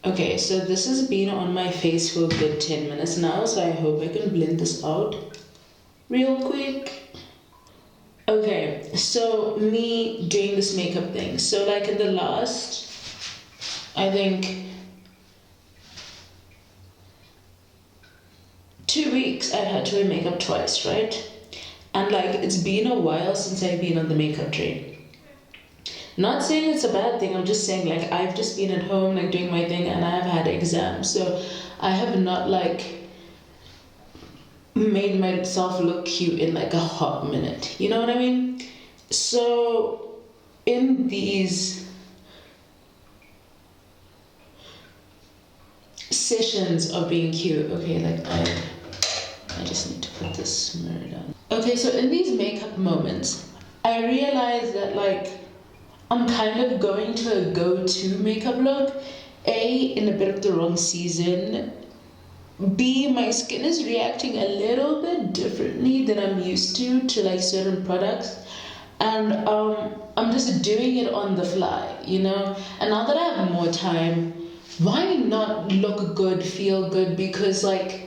Okay, so this has been on my face for a good 10 minutes now, so I hope I can blend this out real quick. Okay, so me doing this makeup thing. So like in the last, I think, 2 weeks I've had to wear makeup twice, right? And like it's been a while since I've been on the makeup train. Not saying it's a bad thing, I'm just saying like I've just been at home like doing my thing and I've had exams. So I have not like made myself look cute in like a hot minute. You know what I mean? So in these sessions of being cute, okay, like I just need to put this mirror down. Okay, so in these makeup moments, I realize that like I'm kind of going to a go-to makeup look. A, in a bit of the wrong season. B, my skin is reacting a little bit differently than I'm used to like certain products. And I'm just doing it on the fly, you know? And now that I have more time, why not look good, feel good? Because like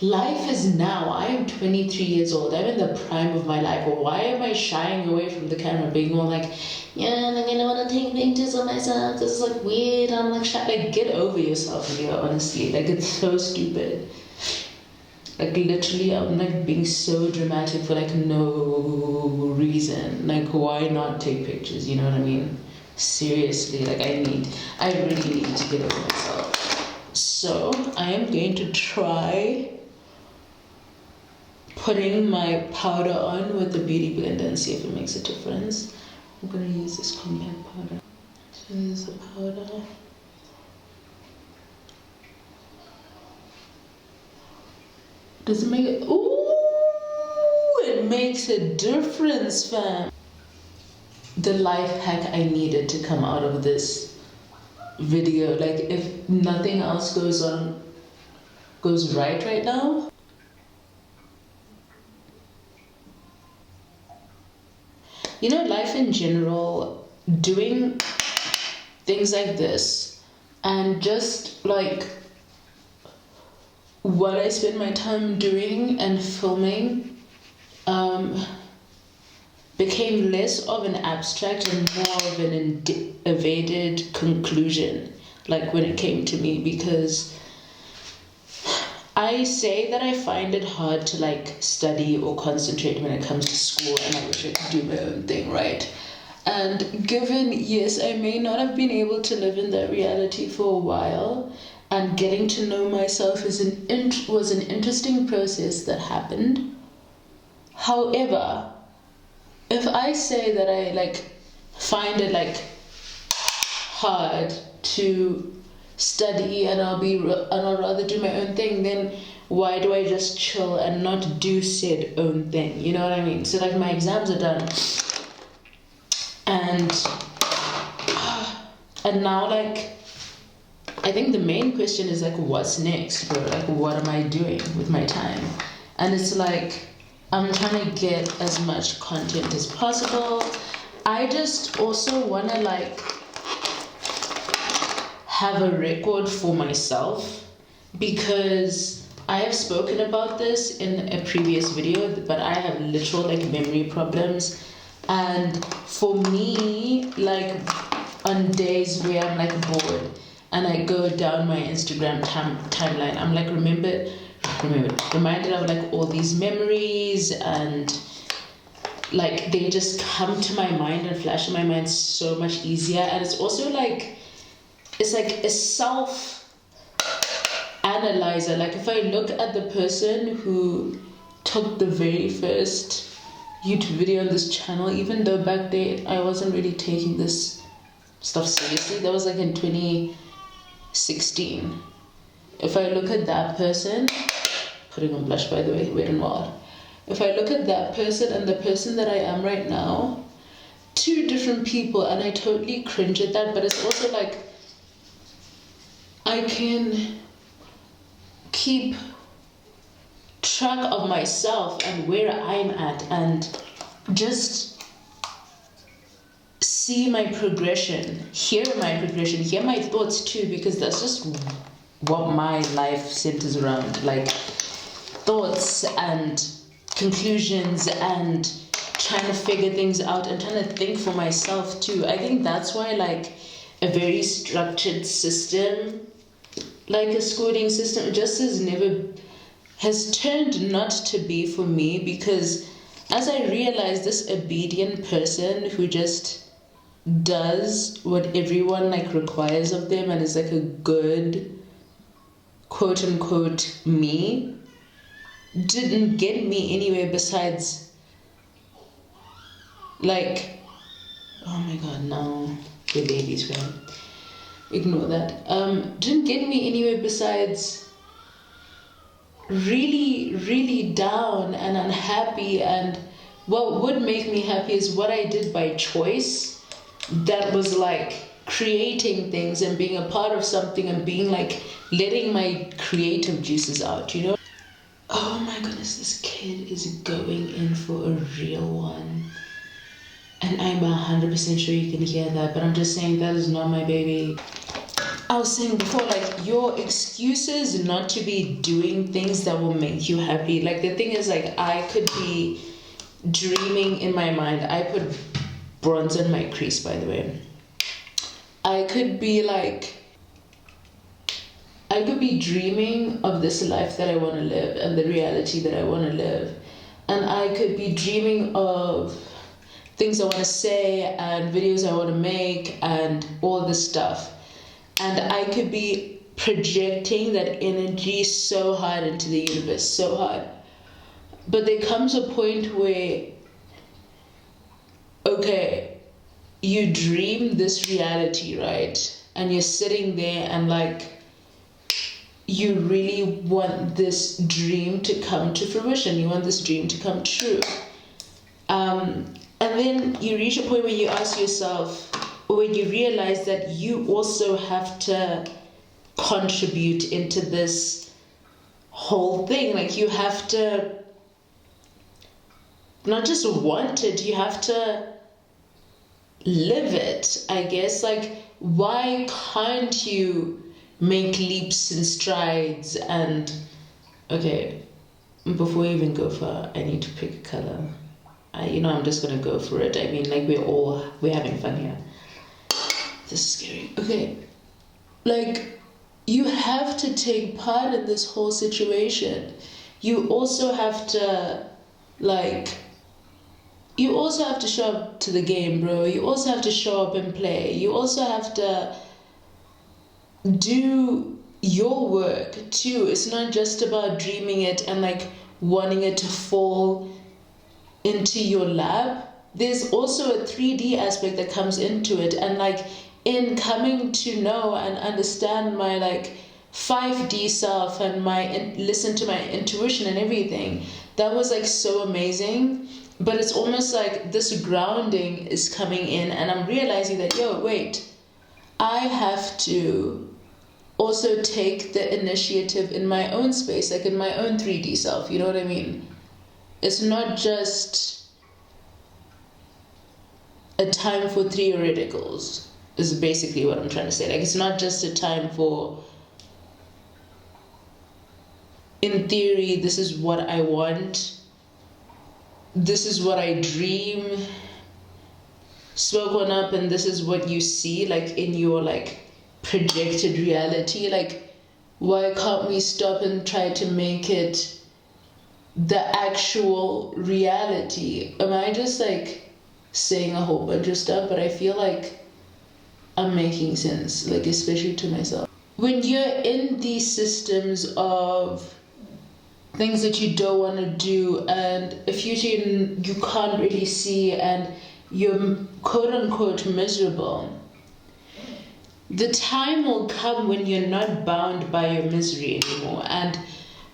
life is now. I am 23 years old. I'm in the prime of my life. Why am I shying away from the camera, being more like, yeah, like I don't want to take pictures of myself. This is like weird. I'm like shy. Like get over yourself, Mudiwa. Honestly, like it's so stupid. Like literally, I'm like being so dramatic for like no reason. Like why not take pictures? You know what I mean? Seriously, like I really need to get over myself. So I am going to try putting my powder on with the beauty blender and see if it makes a difference. I'm gonna use this compact powder. So here's the powder. Does it make it? Ooh, it makes a difference, fam. The life hack I needed to come out of this video. Like if nothing else goes right now. You know, life in general, doing things like this and just like what I spend my time doing and filming became less of an abstract and more of an evaded conclusion, like when it came to me, because I say that I find it hard to like study or concentrate when it comes to school, and I wish I could do my own thing, right? And given, yes, I may not have been able to live in that reality for a while, and getting to know myself was an interesting process that happened. However, if I say that I like find it like hard to study and I'll rather do my own thing, then why do I just chill and not do said own thing? You know what I mean? So like my exams are done, and now like I think the main question is like what's next, bro? Like what am I doing with my time? And it's like I'm trying to get as much content as possible. I just also want to like have a record for myself, because I have spoken about this in a previous video, but I have literal like memory problems. And for me, like on days where I'm like bored and I go down my Instagram timeline, I'm like reminded of like all these memories, and like they just come to my mind and flash in my mind so much easier. And it's also like it's like a self analyzer. Like if I look at the person who took the very first YouTube video on this channel, even though back then I wasn't really taking this stuff seriously, that was like in 2016. If I look at that person, putting on blush by the way, Wet n Wild. If I look at that person and the person that I am right now, two different people, and I totally cringe at that, but it's also like I can keep track of myself and where I'm at, and just see my progression, hear my thoughts too, because that's just what my life centers around, like thoughts and conclusions and trying to figure things out and trying to think for myself too. I think that's why like a very structured system, like a schooling system, just has turned not to be for me, because as I realized, this obedient person who just does what everyone like requires of them and is like a good quote unquote me, didn't get me anywhere besides like, oh my god, now the baby's crying. Ignore that. Didn't get me anywhere besides really, really down and unhappy. And what would make me happy is what I did by choice. That was like creating things and being a part of something and being like letting my creative juices out, you know? Oh my goodness, this kid is going in for a real one. And I'm 100% sure you can hear that, but I'm just saying that is not my baby. I was saying before, like, your excuses not to be doing things that will make you happy. Like, the thing is, like, I could be dreaming in my mind. I put bronze on my crease, by the way. I could be dreaming of this life that I want to live and the reality that I want to live. And I could be dreaming of things I want to say and videos I want to make and all this stuff. And I could be projecting that energy so hard into the universe, so hard. But there comes a point where, okay, you dream this reality, right? And you're sitting there and like, you really want this dream to come to fruition. You want this dream to come true. And then you reach a point where you ask yourself, or when you realize that you also have to contribute into this whole thing. Like, you have to not just want it, you have to live it, I guess. Like, why can't you make leaps and strides? And okay, before we even go far, I need to pick a color. I'm just gonna go for it. I mean, like, we're having fun here. This is scary. Okay, like, you have to take part in this whole situation. You also have to show up to the game, bro. You also have to show up and play. You also have to do your work too. It's not just about dreaming it and like wanting it to fall into your lap. There's also a 3D aspect that comes into it, and like, in coming to know and understand my like 5D self and listen to my intuition and everything, that was like so amazing. But it's almost like this grounding is coming in, and I'm realizing that, wait, I have to also take the initiative in my own space, like in my own 3D self, you know what I mean? It's not just a time for theoreticals, is basically what I'm trying to say. Like, it's not just a time for, in theory, this is what I want, this is what I dream, spoke one up, and this is what you see, like, in your, like, projected reality. Like, why can't we stop and try to make it the actual reality? Am I just, like, saying a whole bunch of stuff? But I feel like I'm making sense, like, especially to myself. When you're in these systems of things that you don't want to do and a future you can't really see, and you're quote unquote miserable, the time will come when you're not bound by your misery anymore. And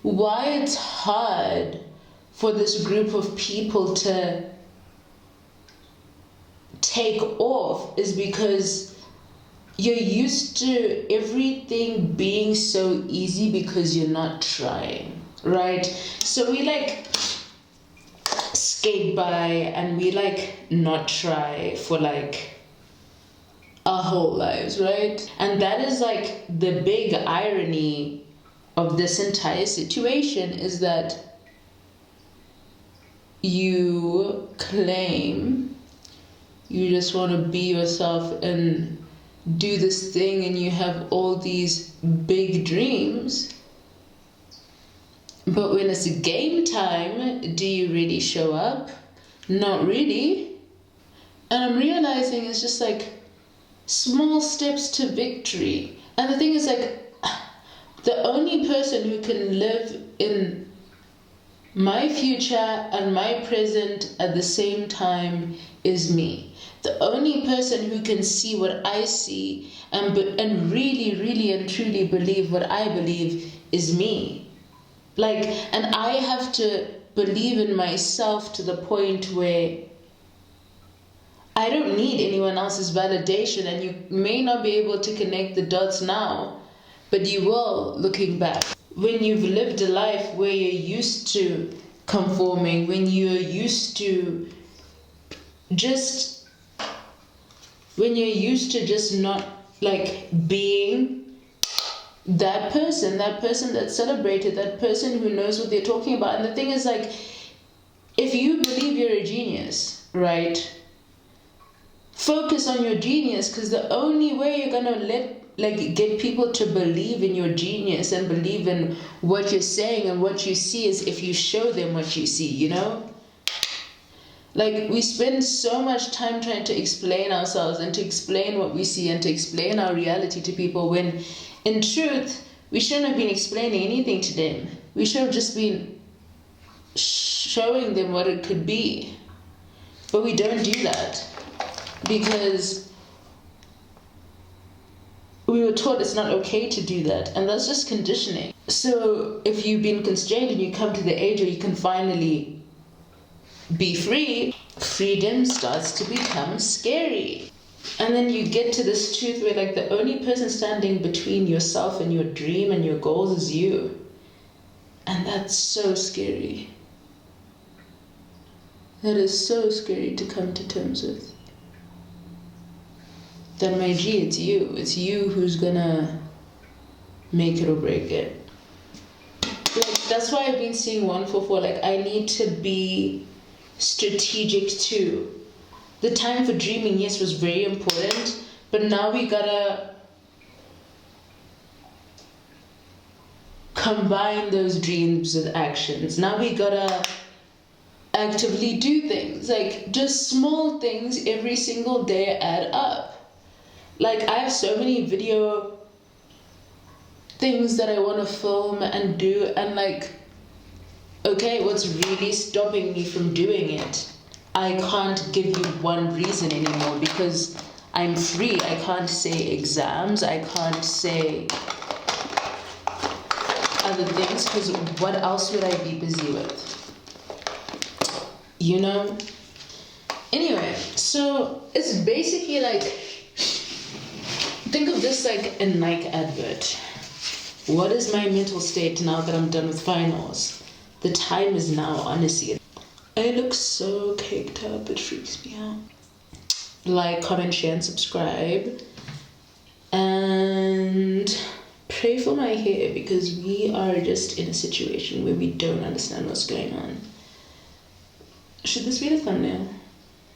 why it's hard for this group of people to take off is because you're used to everything being so easy because you're not trying, right? So we like skate by and we like not try for like our whole lives, right? And that is like the big irony of this entire situation, is that you claim you just want to be yourself and do this thing, and you have all these big dreams, but when it's game time, do you really show up? Not really. And I'm realizing it's just like small steps to victory. And the thing is, like, the only person who can live in my future and my present at the same time is me. The only person who can see what I see and really and truly believe what I believe is me. Like, and I have to believe in myself to the point where I don't need anyone else's validation. And you may not be able to connect the dots now, but you will looking back. When you've lived a life where you're used to conforming, when you're used to just not like being that person that's celebrated, that person who knows what they're talking about. And the thing is, like, if you believe you're a genius, right? Focus on your genius, because the only way you're gonna get people to believe in your genius and believe in what you're saying and what you see is if you show them what you see, you know? Like, we spend so much time trying to explain ourselves and to explain what we see and to explain our reality to people, when in truth, we shouldn't have been explaining anything to them. We should have just been showing them what it could be. But we don't do that because we were taught it's not okay to do that, and that's just conditioning. So if you've been constrained and you come to the age where you can finally be free, freedom starts to become scary. And then you get to this truth where, like, the only person standing between yourself and your dream and your goals is you. And that's so scary. That is so scary to come to terms with. That, my G, it's you. It's you who's gonna make it or break it. Like, that's why I've been seeing 144. Like, I need to be strategic too. The time for dreaming, yes, was very important, but now we gotta combine those dreams with actions. Now we gotta actively do things. Like, just small things every single day add up. Like, I have so many video things that I want to film and do, and like, okay, what's really stopping me from doing it? I can't give you one reason anymore because I'm free. I can't say exams. I can't say other things, because what else would I be busy with? You know? Anyway, so it's basically like, think of this like a Nike advert. What is my mental state now that I'm done with finals? The time is now, honestly. I look so caked up, it freaks me out. Like, comment, share, and subscribe. And pray for my hair, because we are just in a situation where we don't understand what's going on. Should this be the thumbnail?